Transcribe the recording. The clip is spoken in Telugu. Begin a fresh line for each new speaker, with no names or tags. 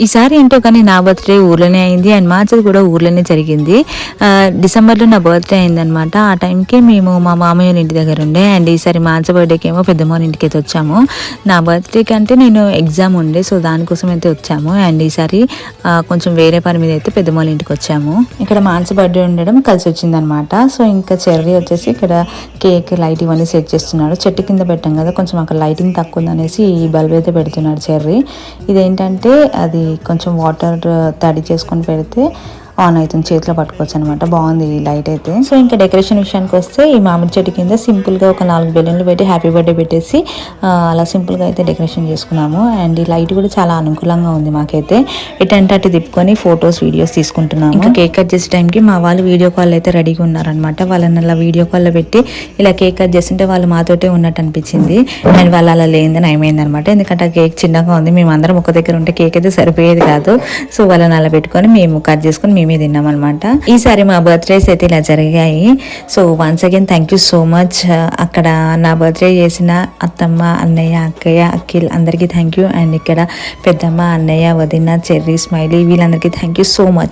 ఈసారి ఏంటో కానీ నా బర్త్డే ఊర్లోనే అయింది అండ్ మార్చి కూడా ఊర్లోనే జరిగింది. డిసెంబర్లో నా బర్త్డే అయిందనమాట. ఆ టైంకి మేము మా మామయ్య ఇంటి దగ్గర ఉండే అండ్ ఈసారి మార్చి బర్త్డేకి ఏమో పెద్దమ్మ ఇంటికి అయితే వచ్చాము. నా బర్త్డేకి అంటే నేను ఎగ్జామ్ ఉండే, సో దానికోసం అయితే వచ్చాము. అండ్ ఈసారి కొంచెం వేరే పని మీద అయితే పెద్దమ్మ ఇంటికి వచ్చాము. ఇక్కడ మార్చి బర్త్డే ఉండడం కలిసి వచ్చిందనమాట. సో ఇంకా చెర్రీ వచ్చేసి ఇక్కడ కేక్ లైట్ ఇవన్నీ సెట్ చేస్తున్నాడు. చెట్టు కింద పెట్టాం కదా, కొంచెం అక్కడ లైటింగ్ తక్కువ ఉందనేసి ఈ బల్బ్ అయితే పెడుతున్నాడు చెర్రీ. ఇదేంటంటే అది కొంచెం వాటర్ తడి చేసుకొని పెడితే ఆన్ అవుతుంది, చేతిలో పట్టుకోవచ్చు అనమాట. బాగుంది ఈ లైట్ అయితే. సో ఇంకా డెకరేషన్ విషయానికి వస్తే ఈ మామిడి చెట్టు కింద సింపుల్గా ఒక 4 బెలూన్లు పెట్టి హ్యాపీ బర్త్డే పెట్టేసి అలా సింపుల్గా అయితే డెకరేషన్ చేసుకున్నాము. అండ్ ఈ లైట్ కూడా చాలా అనుకూలంగా ఉంది మాకైతే. ఎటంటే అటు తిప్పుకొని ఫొటోస్ వీడియోస్ తీసుకుంటున్నాము. ఇంకా కేక్ కట్ చేసే టైంకి మా వాళ్ళు వీడియో కాల్ అయితే రెడీగా ఉన్నారనమాట. వాళ్ళని అలా వీడియో కాల్లో పెట్టి ఇలా కేక్ కట్ చేస్తుంటే వాళ్ళు మాతోటే ఉన్నట్టు అనిపించింది. అండ్ వాళ్ళు అలా లేదని ఏమైంది అనమాట. ఎందుకంటే ఆ కేక్ చిన్నగా ఉంది, మేము అందరం ఒక దగ్గర ఉంటే కేక్ అయితే సరిపోయేది కాదు. సో వాళ్ళని అలా పెట్టుకొని మేము కట్ చేసుకొని మేమే తిన్నామన్నమాట. ఈసారి మా బర్త్డేస్ అయితే ఇలా జరిగాయి. So once again thank you so much. అక్కడ నా బర్త్డే చేసిన అత్తమ్మ, అన్నయ్య, అక్కయ్య, అఖిల్ అందరికీ థ్యాంక్ యూ. అండ్ ఇక్కడ పెద్దమ్మ, అన్నయ్య, వదిన, చెర్రీ, స్మైలీ వీళ్ళందరికీ థ్యాంక్ యూ సో మచ్.